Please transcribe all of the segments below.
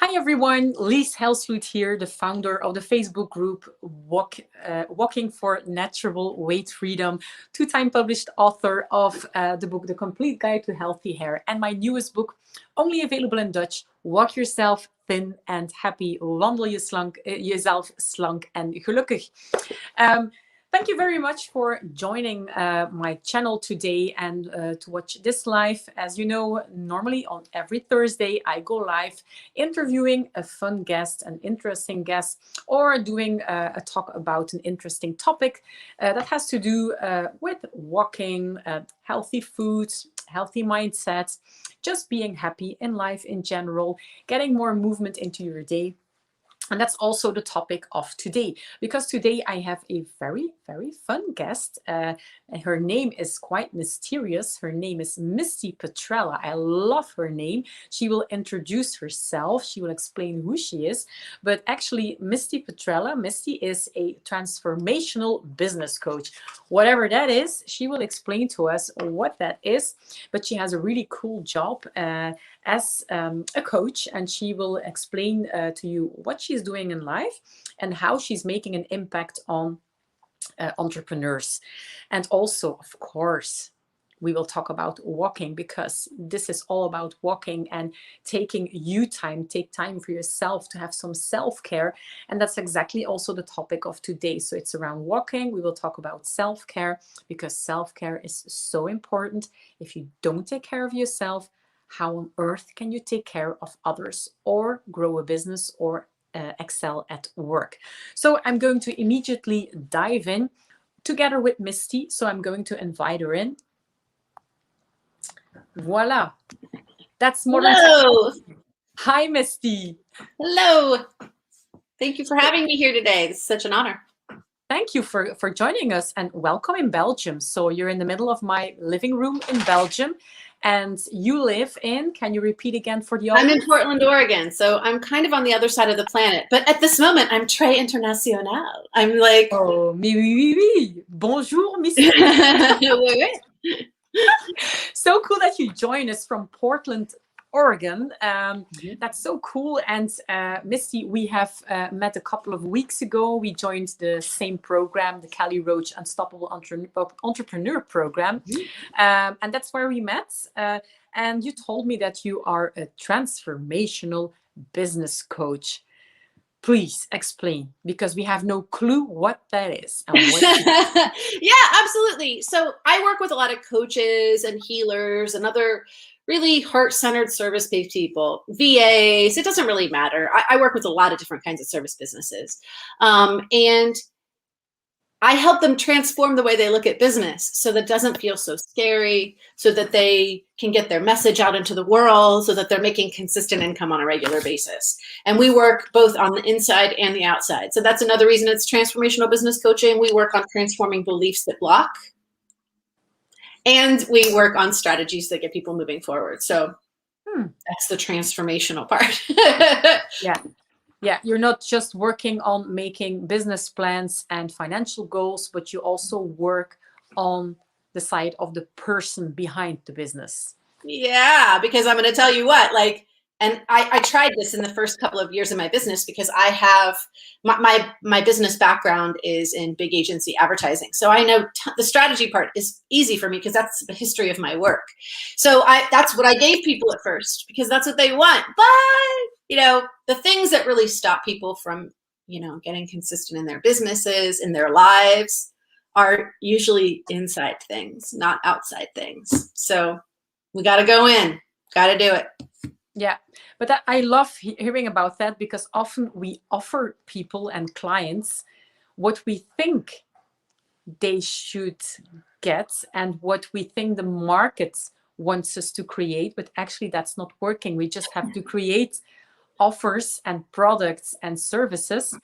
Hi everyone, Lies Helsloot here, the founder of the Facebook group Walking for Natural Weight Freedom, two-time published author of the book The Complete Guide to Healthy Hair, and my newest book, only available in Dutch, Walk Yourself Thin and Happy, Wandel jezelf slank en gelukkig. Thank you very much for joining my channel today and to watch this live. As you know, normally on every Thursday, I go live interviewing a fun guest, an interesting guest, or doing a talk about an interesting topic that has to do with walking, healthy foods, healthy mindsets, just being happy in life in general, getting more movement into your day. And that's also the topic of today, because today I have a very, very fun guest. And her name is quite mysterious. Her name is Misti Patrella. I love her name. She will introduce herself. She will explain who she is. But actually, Misti Patrella, Misti is a transformational business coach. Whatever that is, she will explain to us what that is. But she has a really cool job as a coach, and she will explain to you what she's doing in life and how she's making an impact on entrepreneurs. And also, of course, we will talk about walking, because this is all about walking and taking you time, take time for yourself to have some self-care. And that's exactly also the topic of today. So it's around walking. We will talk about self-care, because self-care is so important. If you don't take care of yourself, how on earth can you take care of others or grow a business or excel at work? So I'm going to immediately dive in together with Misti. So I'm going to invite her in. Voila. That's more. Hello. Hi, Misti. Hello. Thank you for having me here today. This is such an honor. Thank you for joining us, and welcome in Belgium. So you're in the middle of my living room in Belgium, and you live in, can you repeat again for the audience? I'm in Portland, Oregon, so I'm kind of on the other side of the planet. But at this moment, I'm très international. I'm like... Oh, oui, oui, oui. Bonjour, Misti. So cool that you join us from Portland, Oregon. That's so cool. And Misti, we have met a couple of weeks ago. We joined the same program, the Kelly Roach Unstoppable Entrepreneur Program. And that's where we met. And you told me that you are a transformational business coach. Please explain, because we have no clue what that is. And what Yeah, absolutely. So I work with a lot of coaches and healers and other really heart-centered service-based people, VAs. It doesn't really matter. I work with a lot of different kinds of service businesses. And I help them transform the way they look at business so that it doesn't feel so scary, so that they can get their message out into the world, so that they're making consistent income on a regular basis. And we work both on the inside and the outside. So that's another reason it's transformational business coaching. We work on transforming beliefs that block. And we work on strategies that get people moving forward. So that's the transformational part. Yeah, you're not just working on making business plans and financial goals, but you also work on the side of the person behind the business. Yeah, because I'm going to tell you what, like, and I tried this in the first couple of years of my business, because I have my business background is in big agency advertising. So I know the strategy part is easy for me, because that's the history of my work. So that's what I gave people at first, because that's what they want. But, the things that really stop people from, getting consistent in their businesses, in their lives, are usually inside things, not outside things. So we got to go in, got to do it. Yeah, but I love hearing about that, because often we offer people and clients what we think they should get and what we think the market wants us to create, but actually that's not working. We just have to create offers and products and services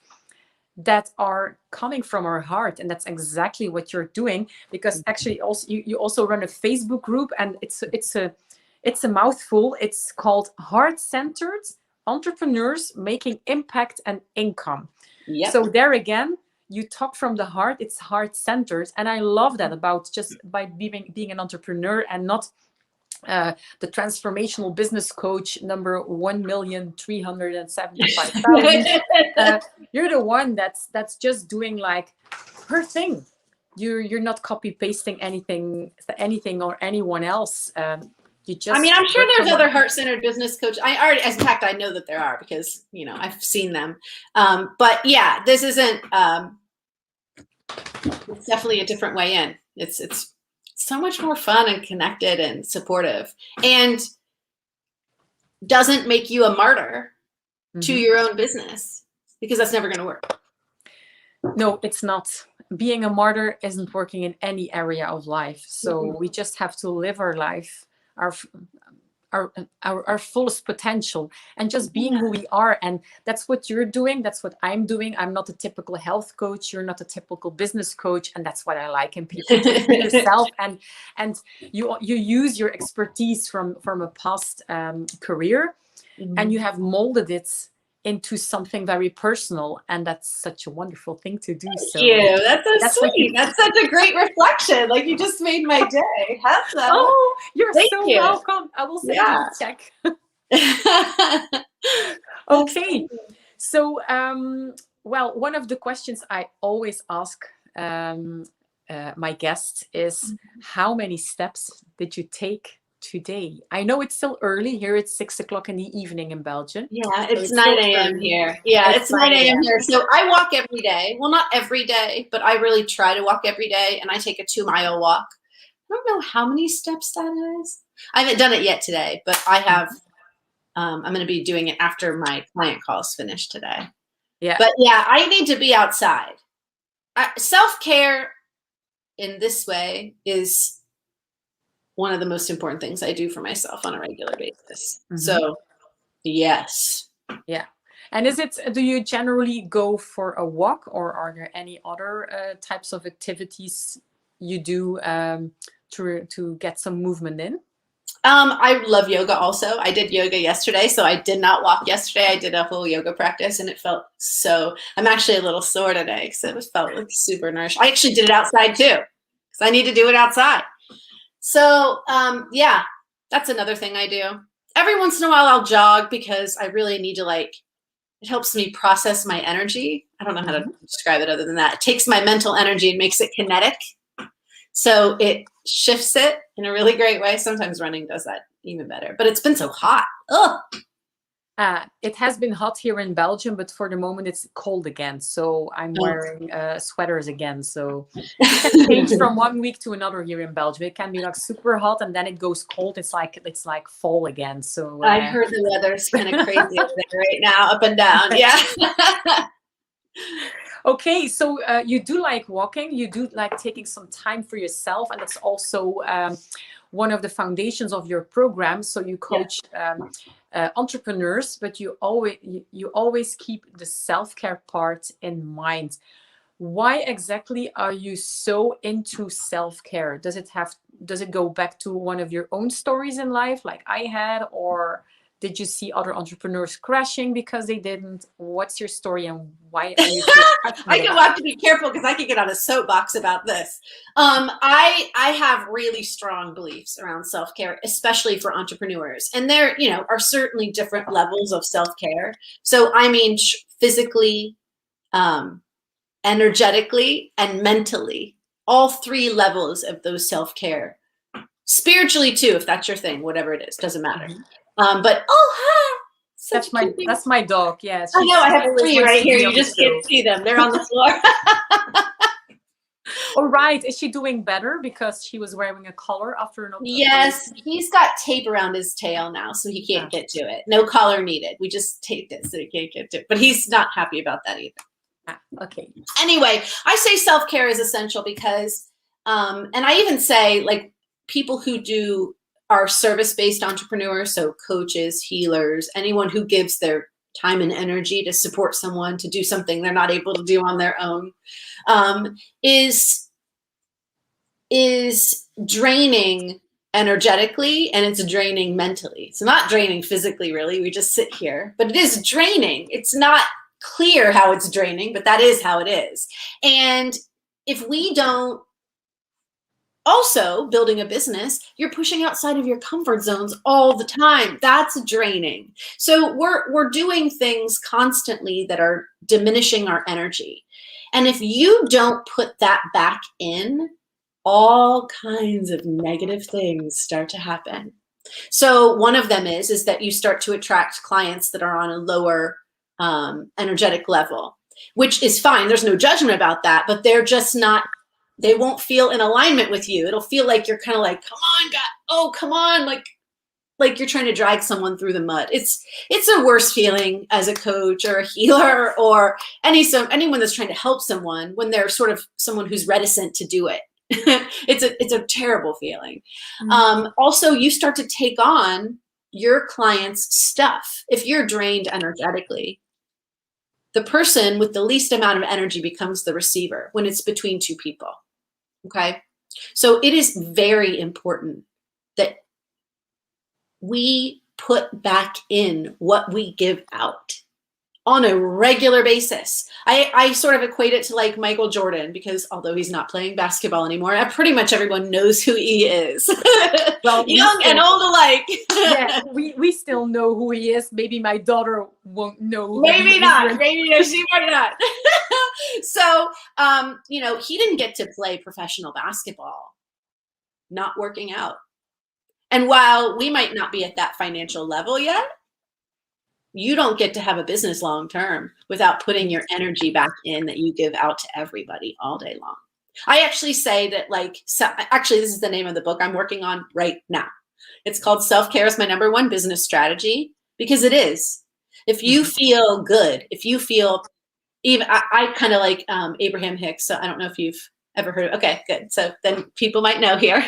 that are coming from our heart. And that's exactly what you're doing, because actually also you also run a Facebook group, and it's a mouthful. It's called Heart-Centered Entrepreneurs Making Impact and Income. Yep. So there again, you talk from the heart. It's heart-centered. And I love that about just by being an entrepreneur and not the Transformational Business Coach number 1,375,000. You're the one that's just doing like her thing. You're not copy pasting anything or anyone else. You just. I mean, I'm sure there's other heart-centered business coach. In fact, I know that there are because I've seen them. But yeah, this isn't. It's definitely a different way in. It's so much more fun and connected and supportive, and doesn't make you a martyr to your own business, because that's never going to work. No, it's not. Being a martyr isn't working in any area of life. So we just have to live our life, our fullest potential, and just being who we are. And that's what you're doing. That's what I'm doing. I'm not a typical health coach. You're not a typical business coach. And that's what I like in people, to be yourself. And you use your expertise from a past career, and you have molded it into something very personal, and that's such a wonderful thing to do. So thank you. That's so sweet. That's such a great reflection. Like, you just made my day. Have that. Oh, you're so welcome. I will send you a check. Okay. So, well, one of the questions I always ask my guests is, how many steps did you take today? I know it's still early here. It's 6 o'clock in the evening in Belgium. Yeah, it's 9 a.m. here. Yeah, it's 9 a.m. here. So I walk every day. Well, not every day, but I really try to walk every day. And I take a 2-mile walk. I don't know how many steps that is. I haven't done it yet today, but I have. I'm going to be doing it after my client calls finished today. Yeah. But yeah, I need to be outside. Self-care in this way is one of the most important things I do for myself on a regular basis. So yes. Yeah. And do you generally go for a walk, or are there any other types of activities you do to get some movement in? I love yoga also. I did yoga yesterday, so I did not walk yesterday. I did a whole yoga practice, and it felt I'm actually a little sore today because it felt like super nourished. I actually did it outside too, because I need to do it outside. So yeah, that's another thing I do. Every once in a while I'll jog, because I really need to, it helps me process my energy. I don't know how to describe it other than that. It takes my mental energy and makes it kinetic. So it shifts it in a really great way. Sometimes running does that even better, but it's been so hot. Ugh. It has been hot here in Belgium, but for the moment it's cold again. So I'm wearing sweaters again. So it can change from one week to another here in Belgium. It can be like super hot, and then it goes cold. It's like fall again. So I heard the weather's kind of crazy over there right now, up and down. Yeah. Okay, so you do like walking, you do like taking some time for yourself, and that's also one of the foundations of your program. So you coach entrepreneurs, but you always keep the self-care part in mind. Why exactly are you so into self-care? Does it go back to one of your own stories in life, like I had, or did you see other entrepreneurs crashing because they didn't? What's your story, and why are you so I have to be careful, because I could get on a soapbox about this. I have really strong beliefs around self-care, especially for entrepreneurs. And there, are certainly different levels of self-care. So I mean, physically, energetically, and mentally, all 3 levels of those self-care. Spiritually too, if that's your thing, whatever it is, doesn't matter. But that's my dog. Yes. I know, I have 3 right here. You just can't see them. They're on the floor. All right. Is she doing better because she was wearing a collar after an operation? Yes, he's got tape around his tail now, so he can't get to it. No collar needed. We just taped it so he can't get to it. But he's not happy about that either. Okay. Anyway, I say self-care is essential because, and I even say, people who are service-based entrepreneurs, so coaches, healers, anyone who gives their time and energy to support someone to do something they're not able to do on their own, is draining energetically, and it's draining mentally. It's not draining physically, really. We just sit here, but it is draining. It's not clear how it's draining, but that is how it is. And if we don't Also, building a business, you're pushing outside of your comfort zones all the time. That's draining. So we're doing things constantly that are diminishing our energy. And if you don't put that back in, all kinds of negative things start to happen. So one of them is that you start to attract clients that are on a lower energetic level, which is fine. There's no judgment about that, but they're just not, they won't feel in alignment with you. It'll feel like you're kind of like, come on, God, oh, come on, like you're trying to drag someone through the mud. It's a worse feeling as a coach or a healer or anyone that's trying to help someone when they're sort of someone who's reticent to do it. It's a terrible feeling. Also, you start to take on your client's stuff. If you're drained energetically, the person with the least amount of energy becomes the receiver when it's between two people. Okay. So it is very important that we put back in what we give out on a regular basis. I sort of equate it to like Michael Jordan, because although he's not playing basketball anymore, pretty much everyone knows who he is. Well, young and old alike. Yeah, we still know who he is. Maybe my daughter won't know who maybe he not. is. Maybe no, she might not. So, he didn't get to play professional basketball, not working out. And while we might not be at that financial level yet, you don't get to have a business long term without putting your energy back in that you give out to everybody all day long. I actually say that, actually, this is the name of the book I'm working on right now. It's called Self-Care is My Number One Business Strategy, because it is. If you feel good, if you feel, even I kind of like Abraham Hicks. So I don't know if you've ever heard of. Okay, good. So then people might know here.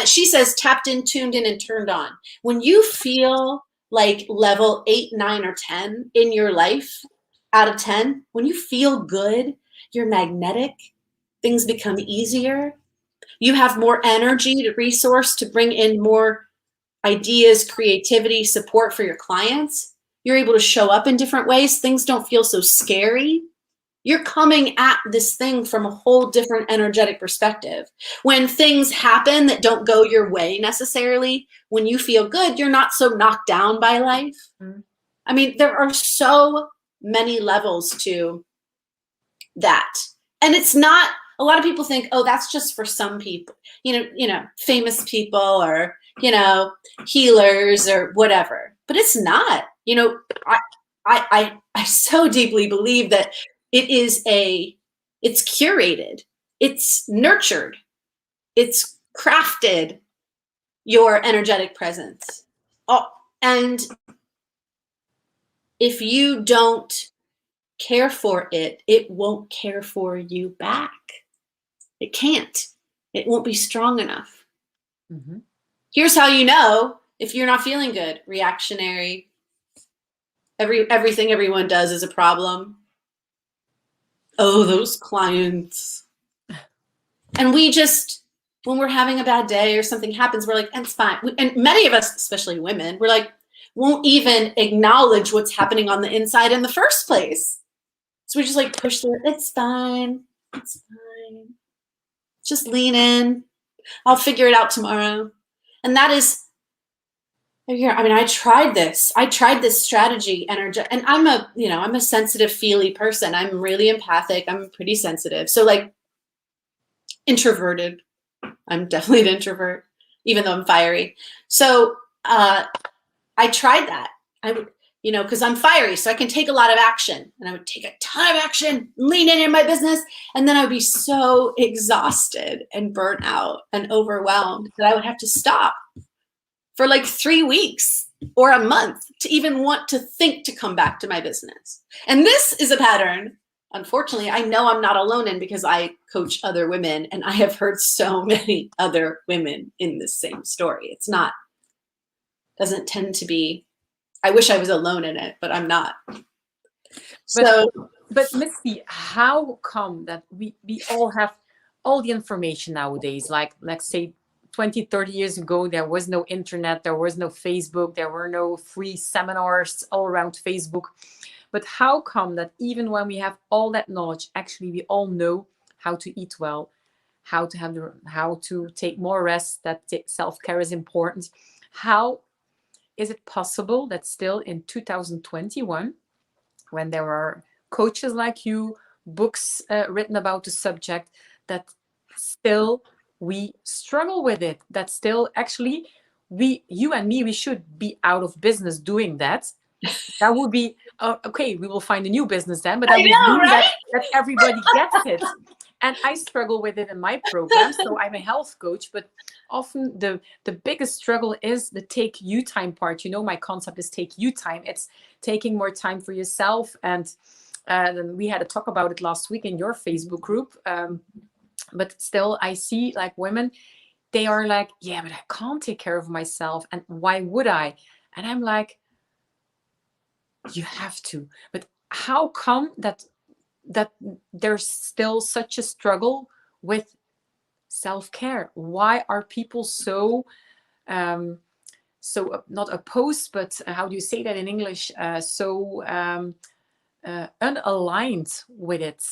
She says, tapped in, tuned in, and turned on. When you feel like level 8, 9, or 10 in your life out of 10, when you feel good, you're magnetic, things become easier. You have more energy to resource to bring in more ideas, creativity, support for your clients. You're able to show up in different ways. Things don't feel so scary. You're coming at this thing from a whole different energetic perspective. When things happen that don't go your way necessarily, when you feel good, you're not so knocked down by life. I mean, there are so many levels to that. And it's not, a lot of people think, oh, that's just for some people, famous people or, healers or whatever. But it's not. I so deeply believe that it's curated, it's nurtured, it's crafted, your energetic presence. And if you don't care for it, it won't care for you back. It can't. It won't be strong enough. Here's how you know if you're not feeling good. Reactionary. Everything everyone does is a problem. Oh, those clients. And we just, when we're having a bad day or something happens, we're like, it's fine. And many of us, especially women, we're like, won't even acknowledge what's happening on the inside in the first place. So we just like push through. It's fine. It's fine. Just lean in. I'll figure it out tomorrow. And that is, I mean, I tried this strategy, and I'm a sensitive, feely person. I'm really empathic. I'm pretty sensitive. So like introverted. I'm definitely an introvert, even though I'm fiery. So I tried that. I would, because I'm fiery, so I can take a lot of action, and I would take a ton of action, lean in my business, and then I would be so exhausted and burnt out and overwhelmed that I would have to stop for like 3 weeks or a month to even want to think to come back to my business. And this is a pattern, unfortunately, I know I'm not alone in, because I coach other women, and I have heard so many other women in this same story. Doesn't tend to be, I wish I was alone in it, but I'm not. But Misty, how come that we all have all the information nowadays? Like, let's say 20, 30 years ago, there was no internet, there was no Facebook, there were no free seminars all around Facebook. But how come that even when we have all that knowledge, actually we all know how to eat well, how to take more rest, that self-care is important. How is it possible that still in 2021, when there are coaches like you, books written about the subject, that still we struggle with it, that still actually you and me, we should be out of business doing that. That would be okay, we will find a new business then, but that I would know, mean right? that everybody gets it. And I struggle with it in my program. So I'm a health coach, but often the biggest struggle is the take you time part. My concept is take you time. It's taking more time for yourself. And we had a talk about it last week in your Facebook group. But still, I see like women, they are like, yeah, but I can't take care of myself. And why would I? And I'm like, you have to. But how come that there's still such a struggle with self-care? Why are people so not opposed, but how do you say that in English, so unaligned with it?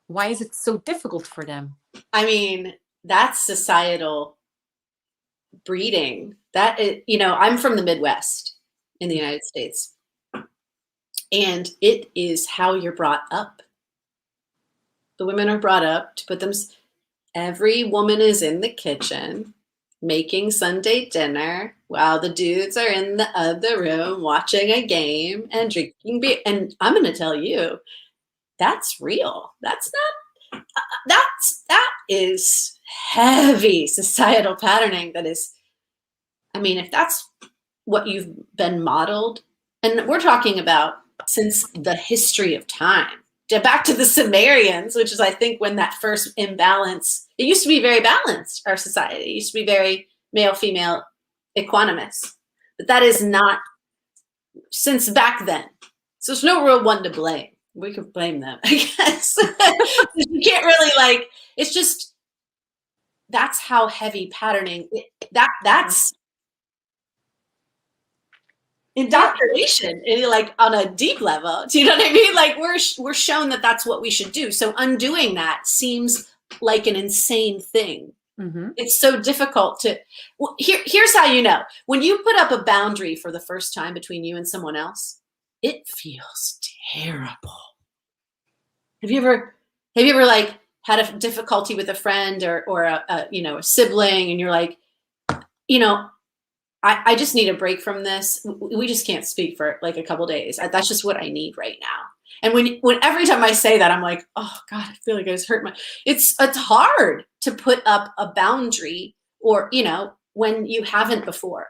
Why is it so difficult for them? I mean, that's societal breeding. That is, I'm from the Midwest in the United States, and it is how you're brought up. The women are brought up to put them. Every woman is in the kitchen making Sunday dinner while the dudes are in the other room watching a game and drinking beer. And I'm going to tell you, that's real. That is heavy societal patterning. That is, I mean, if that's what you've been modeled, and we're talking about since the history of time, back to the Sumerians, which is, I think, when that first imbalance, it used to be very balanced, our society. It used to be very male, female, equanimous. But that is not since back then. So there's no real one to blame. We could blame them, I guess. You can't really it's just, that's how heavy patterning, that's indoctrination, on a deep level. Do you know what I mean? Like we're shown that that's what we should do. So undoing that seems like an insane thing. Mm-hmm. It's so difficult to. Well, here's how you know. When you put up a boundary for the first time between you and someone else, it feels terrible. Have you ever had a difficulty with a friend or a sibling, and you're like, I just need a break from this. We just can't speak for like a couple days. That's just what I need right now. And when every time I say that, I'm like, oh God, I feel like I just hurt it's hard to put up a boundary or, when you haven't before.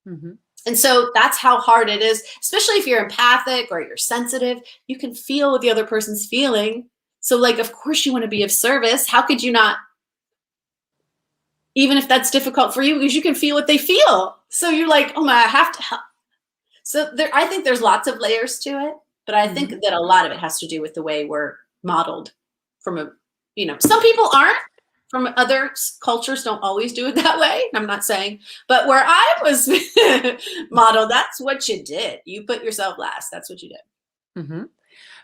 Mm-hmm. And so that's how hard it is, especially if you're empathic or you're sensitive, you can feel what the other person's feeling. So of course you want to be of service. How could you not? Even if that's difficult for you, because you can feel what they feel. So you're like, oh my, I have to help. So I think there's lots of layers to it, but I think that a lot of it has to do with the way we're modeled from some people aren't, from other cultures don't always do it that way. I'm not saying, but where I was modeled, that's what you did. You put yourself last. That's what you did. Mm-hmm.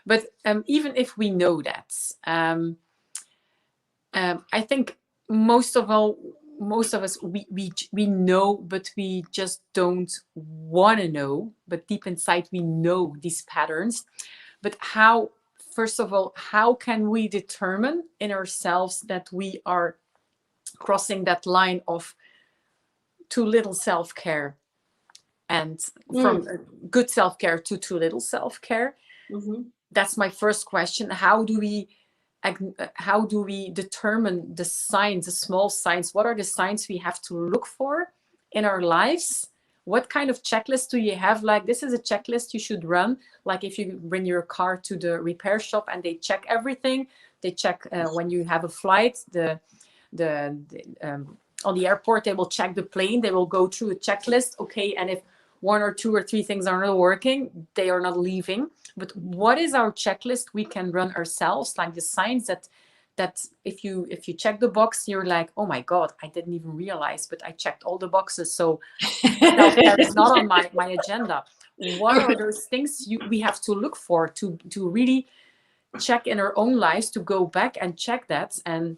But even if we know that, I think most of us, we know, but we just don't want to know. But deep inside, we know these patterns. But first of all, how can we determine in ourselves that we are crossing that line of too little self-care, and from good self-care to too little self-care? Mm-hmm. That's my first question. How do we determine the signs, the small signs? What are the signs we have to look for in our lives? What kind of checklist do you have? Like, this is a checklist you should run. Like if you bring your car to the repair shop and they check everything. They check when you have a flight, on the airport, they will check the plane. They will go through a checklist. Okay, and if one or two or three things are not working, they are not leaving. But what is our checklist we can run ourselves? Like the signs that if you check the box, you're like, oh my God, I didn't even realize, but I checked all the boxes. So that is not on my agenda. What are those things we have to look for to really check in our own lives, to go back and check that? And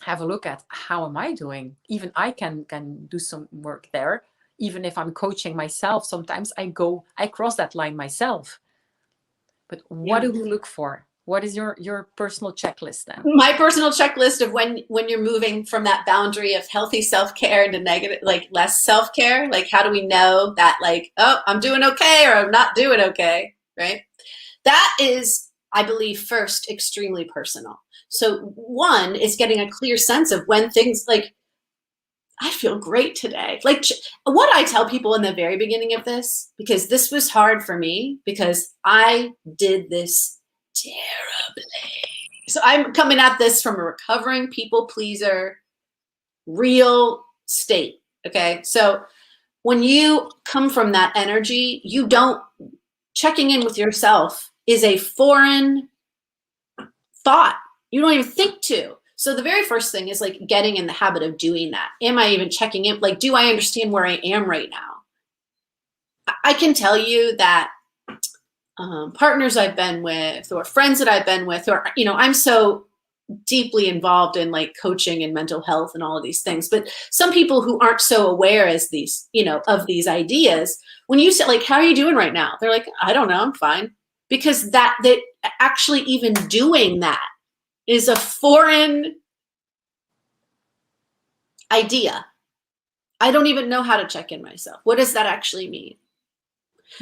have a look at how am I doing. Even I can do some work there. Even if I'm coaching myself, sometimes I cross that line myself. But what do we look for? What is your personal checklist then? My personal checklist of when you're moving from that boundary of healthy self-care into negative, like less self-care, like how do we know that, like, oh, I'm doing okay or I'm not doing okay, right? That is, I believe, first, extremely personal. So one is getting a clear sense of when things like, I feel great today. Like what I tell people in the very beginning of this, because this was hard for me because I did this terribly. So I'm coming at this from a recovering people pleaser, real state. Okay. So when you come from that energy, you don't, checking in with yourself is a foreign thought. You don't even think to. So the very first thing is like getting in the habit of doing that. Am I even checking in? Like, do I understand where I am right now? I can tell you that partners I've been with or friends that I've been with, or, you know, I'm so deeply involved in like coaching and mental health and all of these things. But some people who aren't so aware as these, you know, of these ideas, when you say like, how are you doing right now? They're like, I don't know, I'm fine. Because that actually even doing that is a foreign idea. I don't even know how to check in myself. What does that actually mean?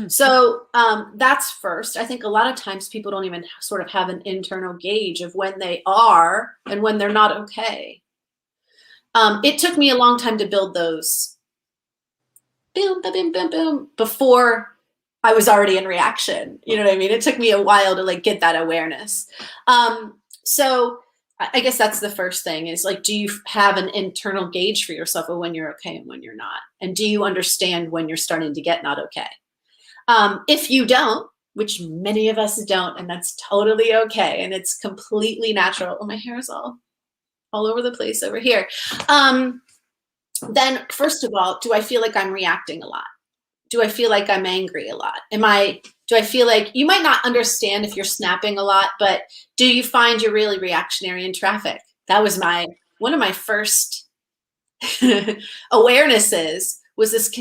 So that's first. I think a lot of times people don't even sort of have an internal gauge of when they are and when they're not okay. It took me a long time to build those boom, boom, boom, boom, before I was already in reaction. You know what I mean? It took me a while to like get that awareness. So I guess that's the first thing is like, do you have an internal gauge for yourself of when you're okay and when you're not? And do you understand when you're starting to get not okay? If you don't, which many of us don't, and that's totally okay, and it's completely natural. Oh, my hair is all over the place over here. Then first of all, do I feel like I'm reacting a lot? Do I feel like I'm angry a lot? Do I feel like, you might not understand if you're snapping a lot, but do you find you're really reactionary in traffic? That was one of my first awarenesses was this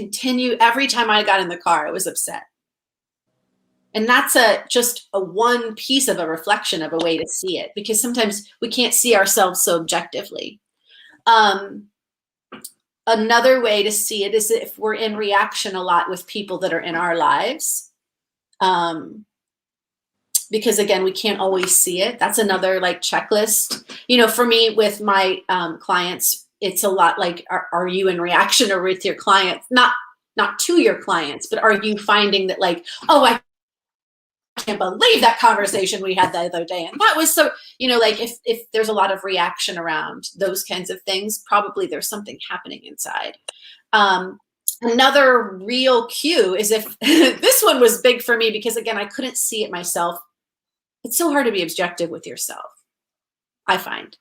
every time I got in the car, I was upset. And that's just a one piece of a reflection of a way to see it, because sometimes we can't see ourselves so objectively. Another way to see it is if we're in reaction a lot with people that are in our lives. Because again, we can't always see it. That's another like checklist. You know, for me with my clients, it's a lot like, are you in reaction or with your clients? Not to your clients, but are you finding that like, oh, I can't believe that conversation we had the other day. And that was so, you know, like if there's a lot of reaction around those kinds of things, probably there's something happening inside. Another real cue is if this one was big for me because again, I couldn't see it myself. It's so hard to be objective with yourself, I find.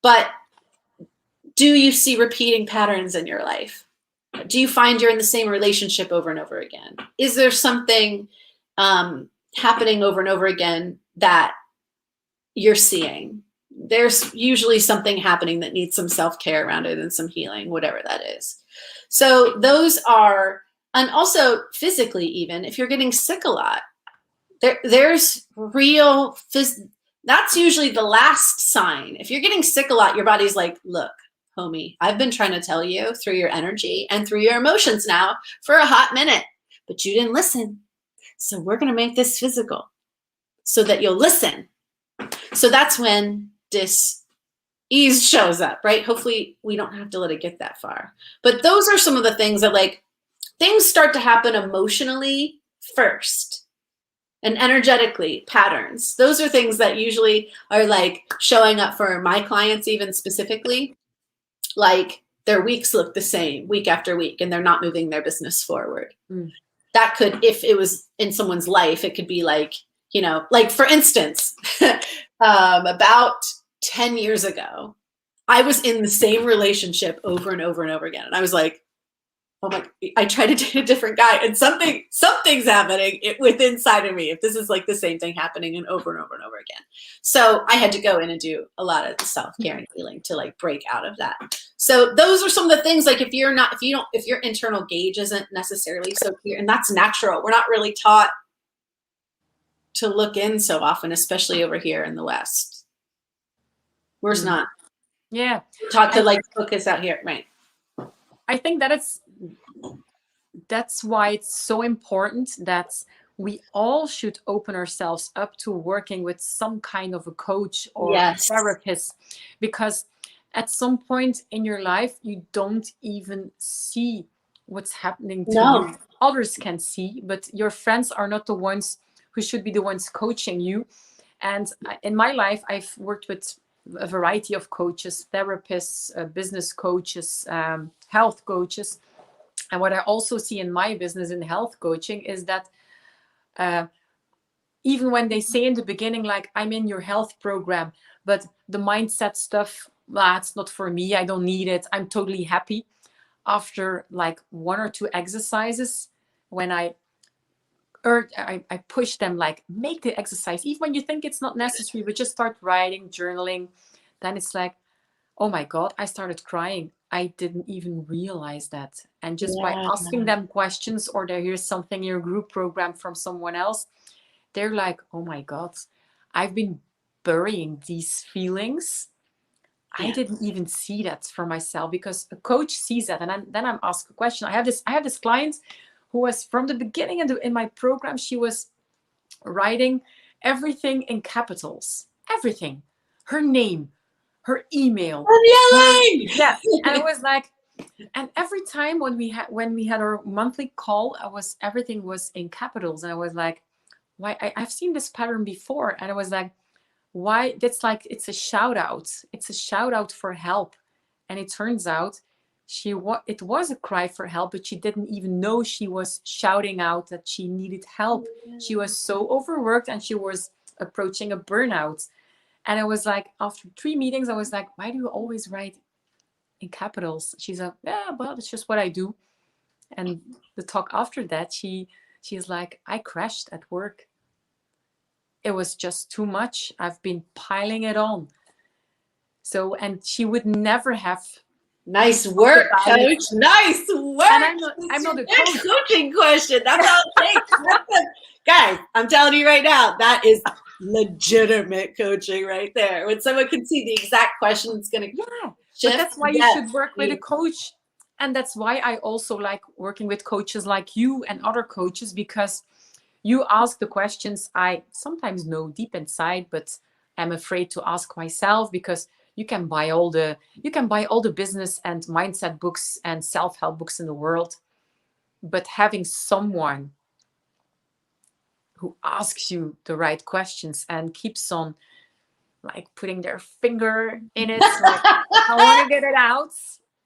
But do you see repeating patterns in your life? Do you find you're in the same relationship over and over again? Is there something happening over and over again that you're seeing? There's usually something happening that needs some self-care around it and some healing, whatever that is. So those are, and also physically, even if you're getting sick a lot, there's real, that's usually the last sign. If you're getting sick a lot, your body's like, look, homie, I've been trying to tell you through your energy and through your emotions now for a hot minute, but you didn't listen. So we're going to make this physical so that you'll listen. So that's when dis-ease shows up, right? Hopefully we don't have to let it get that far. But those are some of the things that like, things start to happen emotionally first and energetically, patterns. Those are things that usually are like showing up for my clients, even specifically, like their weeks look the same week after week and they're not moving their business forward. That could, if it was in someone's life, it could be like, you know, like for instance, about 10 years ago, I was in the same relationship over and over and over again. And I was like, oh my, I try to date a different guy and something's happening with inside of me if this is like the same thing happening and over and over and over again. So I had to go in and do a lot of the self-care and healing to like break out of that. So those are some of the things, like if your internal gauge isn't necessarily so clear, and that's natural. We're not really taught to look in so often, especially over here in the West. We're not. Yeah. We're taught to like focus out here, right? I think that's why it's so important that we all should open ourselves up to working with some kind of a coach or a therapist, because at some point in your life, you don't even see what's happening to you. Others can see, but your friends are not the ones who should be the ones coaching you. And in my life, I've worked with a variety of coaches, therapists, business coaches, health coaches. And what I also see in my business in health coaching is that even when they say in the beginning, like, I'm in your health program, but the mindset stuff, it's not for me. I don't need it. I'm totally happy. After like 1 or 2 exercises, when I push them, like, make the exercise, even when you think it's not necessary, but just start writing, journaling, then it's like, oh my God, I started crying. I didn't even realize that. And just by asking them questions, or they hear something in your group program from someone else, they're like, oh my God, I've been burying these feelings. I didn't even see that for myself, because a coach sees that. And then I'm asked a question. I have this client who was, from the beginning in my program, she was writing everything in capitals, everything, her name, her email. I'm yelling! Yeah. And it was like, and every time when we had our monthly call, everything was in capitals. And I was like, why? I've seen this pattern before. And I was like, why? That's like, it's a shout out. It's a shout out for help. And it turns out it was a cry for help, but she didn't even know she was shouting out that she needed help. She was so overworked and she was approaching a burnout. And I was like, after 3 meetings, I was like, why do you always write in capitals? She's like, yeah, but it's just what I do. And the talk after that, she's like, I crashed at work. It was just too much. I've been piling it on. So, and she would never have. Nice work, coach. Nice work. And I'm not a coach. Coaching question. That's all it takes. Guys, I'm telling you right now, that is legitimate coaching right there. When someone can see the exact question, it's going to shift. But that's why you should work with a coach. And that's why I also like working with coaches like you and other coaches, because you ask the questions I sometimes know deep inside, but I'm afraid to ask myself, because you can buy all the business and mindset books and self-help books in the world, but having someone who asks you the right questions and keeps on like putting their finger in it, like, I want to get it out,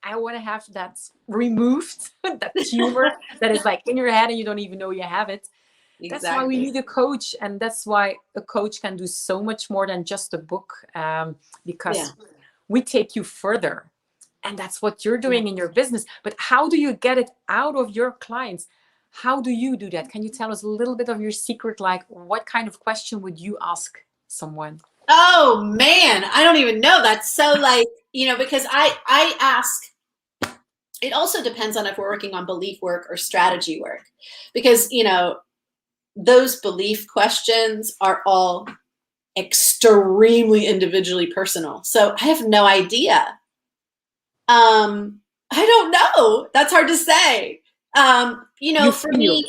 I want to have that removed, that tumor that is like in your head and you don't even know you have it. Exactly. That's why we need a coach, and that's why a coach can do so much more than just a book, because we take you further, and that's what you're doing in your business. But how do you get it out of your clients? How do you do that? Can you tell us a little bit of your secret? Like, what kind of question would you ask someone? Oh man, I don't even know. That's so like, because I ask, it also depends on if we're working on belief work or strategy work, because, those belief questions are all extremely individually personal. So I have no idea. I don't know. That's hard to say. For me,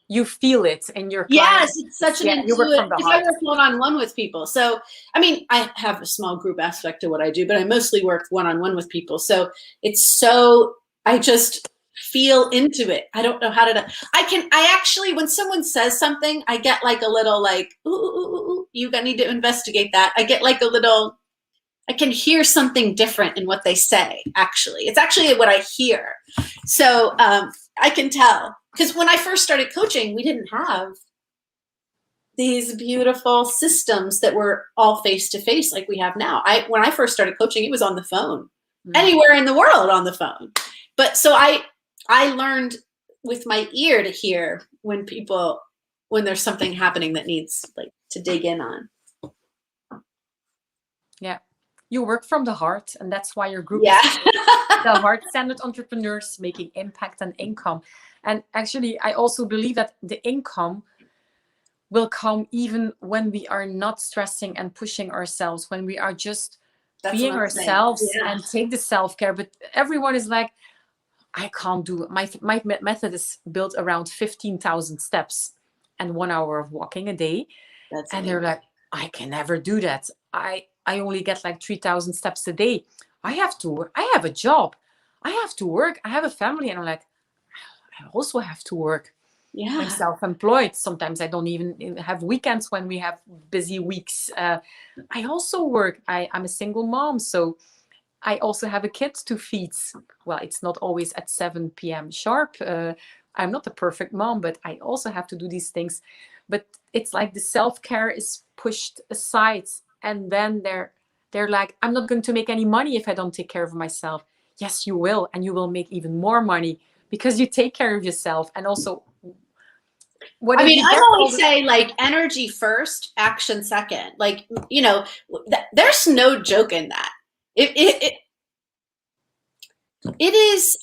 you feel it in your clients. Yes, it's such an intuitive. I work one-on-one with people. So, I mean, I have a small group aspect to what I do, but I mostly work one-on-one with people. So I just feel into it. I don't know how to. I actually, when someone says something, I get like a little like, ooh, you need to investigate that. I get like a little. I can hear something different in what they say. Actually, it's actually what I hear. So I can tell, because when I first started coaching, we didn't have these beautiful systems that were all face-to-face like we have now. When I first started coaching, it was on the phone, anywhere in the world on the phone. But so I I learned with my ear to hear when there's something happening that needs like to dig in on. Yeah. You work from the heart, and that's why your group Yeah. is the heart-centered entrepreneurs making impact and income. And actually, I also believe that the income will come even when we are not stressing and pushing ourselves, when we are just That's being what I'm saying. ourselves Yeah. and take the self-care. But everyone is like, I can't do it. My method is built around 15,000 steps and 1 hour of walking a day. That's And amazing. they're like, I can never do that. I only get like 3,000 steps a day. I have a job. I have to work. I have a family. And I'm like, I also have to work. Yeah. I'm self-employed. Sometimes I don't even have weekends when we have busy weeks. I also work. I'm a single mom. So I also have a kid to feed. Well, it's not always at 7 p.m. sharp. I'm not a perfect mom, but I also have to do these things. But it's like the self-care is pushed aside. And then they're like, I'm not going to make any money if I don't take care of myself. Yes, you will. And you will make even more money because you take care of yourself. And also, what if you I get always say like energy first, action second. Like, there's no joke in that. It is,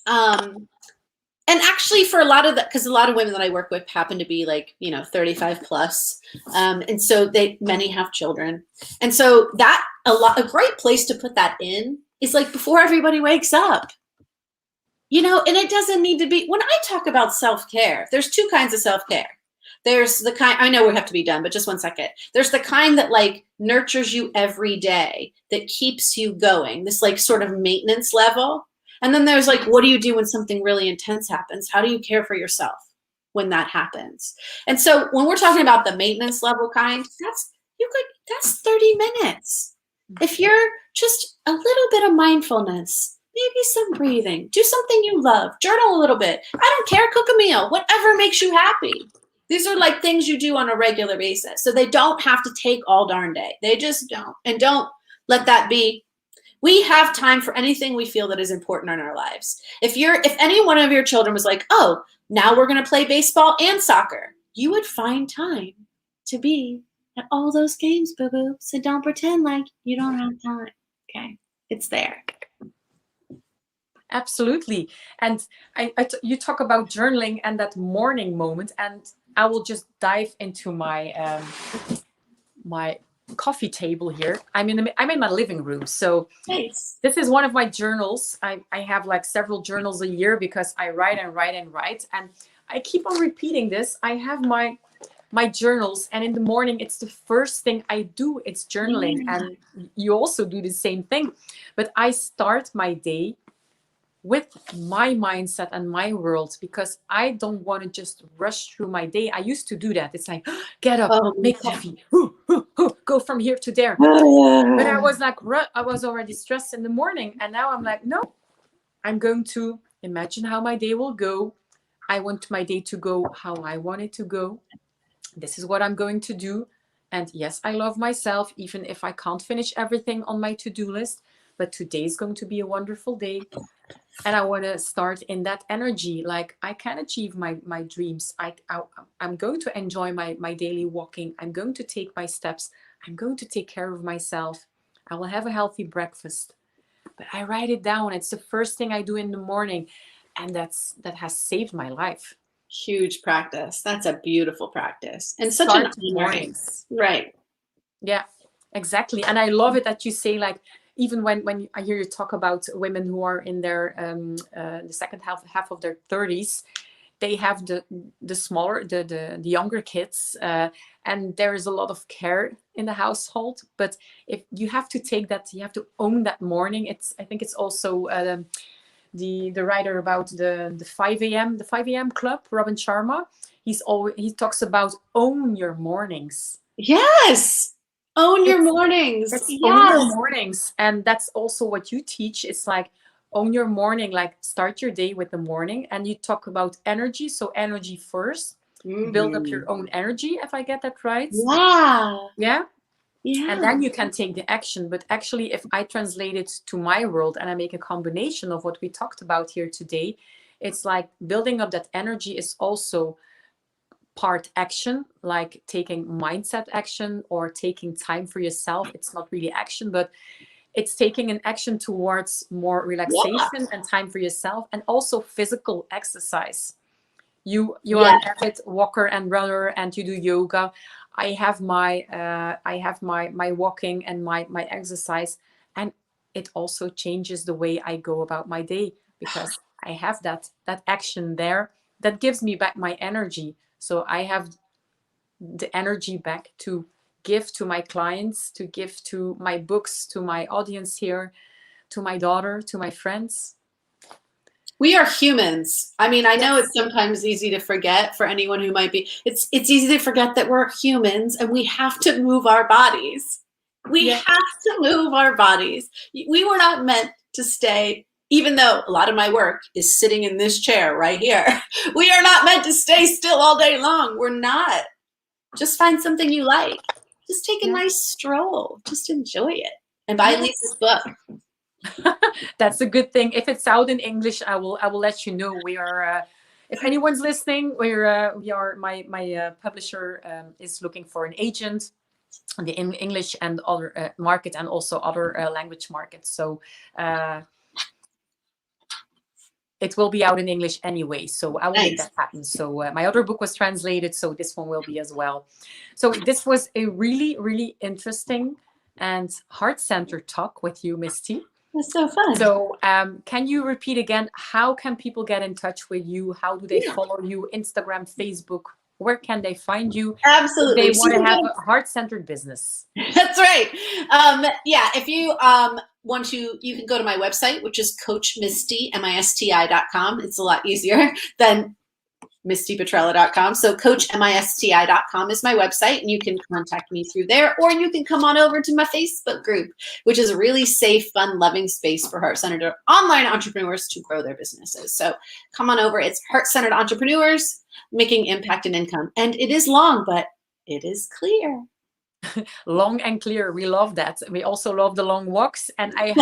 and actually for a lot of because a lot of women that I work with happen to be like, 35 plus. And so many have children. And so a great place to put that in is like before everybody wakes up. And it doesn't need to be, when I talk about self-care, there's two kinds of self-care. There's the kind, I know we have to be done, but just one second. There's the kind that like nurtures you every day, that keeps you going, this like sort of maintenance level. And then there's like, what do you do when something really intense happens? How do you care for yourself when that happens? And so when we're talking about the maintenance level kind, that's 30 minutes. If you're just a little bit of mindfulness, maybe some breathing, do something you love, journal a little bit. I don't care, cook a meal, whatever makes you happy. These are like things you do on a regular basis. So they don't have to take all darn day. They just don't. And don't let that be. We have time for anything we feel that is important in our lives. If any one of your children was like, oh, now we're going to play baseball and soccer, you would find time to be at all those games, boo-boo. So don't pretend like you don't have time. Okay. It's there. Absolutely. And you talk about journaling and that morning moment, and I will just dive into my my coffee table here. I'm in my living room. So Nice. This is one of my journals. I have like several journals a year because I write and write and write. And I keep on repeating this. I have my journals, and in the morning it's the first thing I do. It's journaling. Yeah. And you also do the same thing. But I start my day with my mindset and my world, because I don't want to just rush through my day. I used to do that. It's like, get up, make coffee, go from here to there. But I was like, I was already stressed in the morning. And now I'm like, no, I'm going to imagine how my day will go. I want my day to go how I want it to go. This is what I'm going to do. And yes, I love myself, even if I can't finish everything on my to-do list. But today is going to be a wonderful day. And I want to start in that energy. Like, I can achieve my dreams. I'm going to enjoy my daily walking. I'm going to take my steps. I'm going to take care of myself. I will have a healthy breakfast. But I write it down. It's the first thing I do in the morning. And that has saved my life. Huge practice. That's a beautiful practice. And such Start an mornings. Right. Yeah, exactly. And I love it that you say, like, even when I hear you talk about women who are in their the second half of their 30s, they have the smaller, the younger kids, and there is a lot of care in the household. But if you have to take that, you have to own that morning. I think it's also the writer about the 5 a.m. club, Robin Sharma. He talks about own your mornings. Yes. Own your mornings. It's Yes. own your mornings. And that's also what you teach. It's like, own your morning, like start your day with the morning. And you talk about energy. So energy first, build up your own energy, if I get that right. Wow. Yeah. Yeah. And then you can take the action. But actually, if I translate it to my world and I make a combination of what we talked about here today, it's like building up that energy is also part action, like taking mindset action or taking time for yourself. It's not really action, but it's taking an action towards more relaxation and time for yourself, and also physical exercise. You are an avid walker and runner, and you do yoga. I have my walking and my exercise, and it also changes the way I go about my day, because I have that action there that gives me back my energy. So I have the energy back to give to my clients, to give to my books, to my audience here, to my daughter, to my friends. We are humans. I mean, I know it's sometimes easy to forget for anyone who might be, it's easy to forget that we're humans and we have to move our bodies. We have to move our bodies. We were not meant to stay, even though a lot of my work is sitting in this chair right here. We are not meant to stay still all day long. We're not. Just find something you like. Just take a nice stroll. Just enjoy it. And buy Lisa's book. That's a good thing. If it's out in English, I will let you know. We are, if anyone's listening, we are my publisher is looking for an agent in the English and other market, and also other language markets. So it will be out in English anyway, so I will make that happen. So my other book was translated, so this one will be as well. So this was a really, really interesting and heart-centered talk with you, Misti. That's so fun. So can you repeat again, how can people get in touch with you? How do they follow you? Instagram, Facebook, where can they find you? Absolutely. If they want to have a heart-centered business. That's right. If you want to, you can go to my website, which is coachmisti, misti.com. It's a lot easier than mistipatrella.com. So coachmisti.com is my website, and you can contact me through there, or you can come on over to my Facebook group, which is a really safe, fun, loving space for heart-centered online entrepreneurs to grow their businesses. So come on over. It's Heart-Centered Entrepreneurs Making Impact and Income. And it is long, but it is clear. Long and clear. We love that. We also love the long walks. And I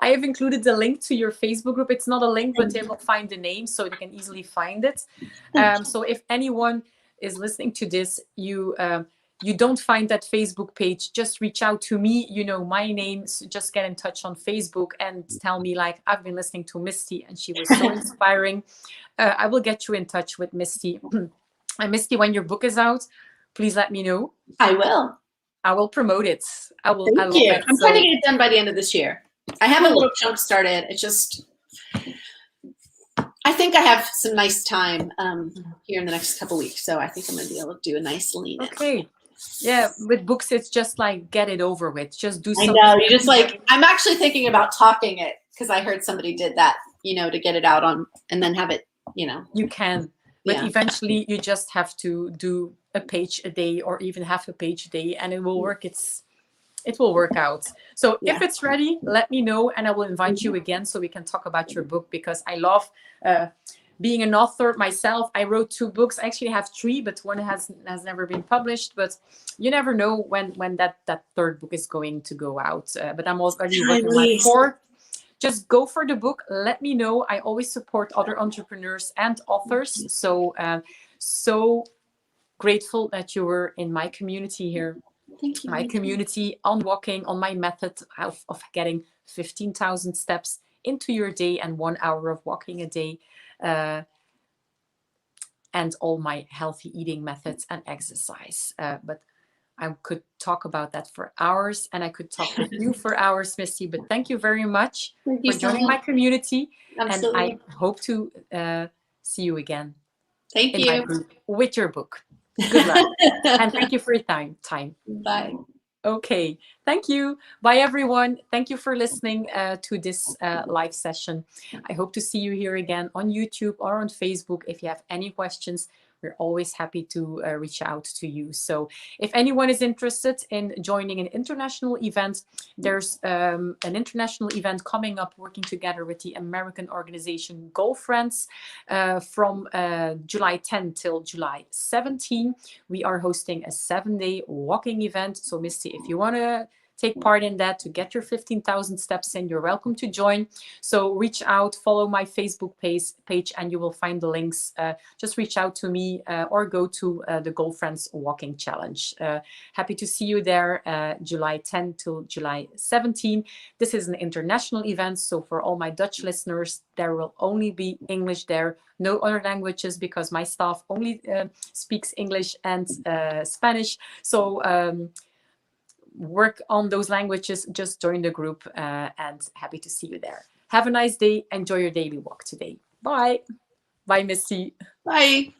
have included the link to your Facebook group. It's not a link, but they will find the name, so they can easily find it. So if anyone is listening to this, you don't find that Facebook page, just reach out to me. You know my name. So just get in touch on Facebook and tell me, like, I've been listening to Misti and she was so inspiring. I will get you in touch with Misti. And Misti, when your book is out, please let me know. I will. I will promote it. I will. Thank you. I'm trying to get it done by the end of this year. I have a little jump started. It's just, I think I have some nice time here in the next couple of weeks. So I think I'm going to be able to do a nice lean in. Okay. Yeah, with books, it's just like, get it over with. Just do something. I know. You just like, I'm actually thinking about talking it, because I heard somebody did that, to get it out on, and then have it, You can. But eventually you just have to do a page a day, or even half a page a day, and it will work. It will work out. So if it's ready, let me know, and I will invite you again so we can talk about your book, because I love being an author myself. I wrote 2 books. I actually have 3, but one has never been published. But you never know when that 3rd book is going to go out. But I'm already working on my 4th. Just go for the book. Let me know. I always support other entrepreneurs and authors. So, so grateful that you were in my community here. Thank you. My community on walking, on my method of getting 15,000 steps into your day and 1 hour of walking a day. And all my healthy eating methods and exercise. But I could talk about that for hours, and I could talk with you for hours, Misti. But thank you very much for joining my community. Absolutely. And I hope to see you again. Thank you. My group with your book. Good luck. And thank you for your time. Bye. Okay. Thank you. Bye, everyone. Thank you for listening to this live session. I hope to see you here again on YouTube or on Facebook. If you have any questions, we're always happy to reach out to you. So if anyone is interested in joining an international event, there's an international event coming up, working together with the American organization Girlfriends from July 10 till July 17. We are hosting a 7-day walking event. So Misti, if you want to take part in that, to get your 15,000 steps in, you're welcome to join. So reach out, follow my Facebook page, and you will find the links. Just reach out to me or go to the Girlfriends Walking Challenge. Happy to see you there, July 10 till July 17. This is an international event, so for all my Dutch listeners, there will only be English there, no other languages, because my staff only speaks English and Spanish. So work on those languages, just join the group, and happy to see you there. Have a nice day. Enjoy your daily walk today. Bye. Bye, Misti. Bye.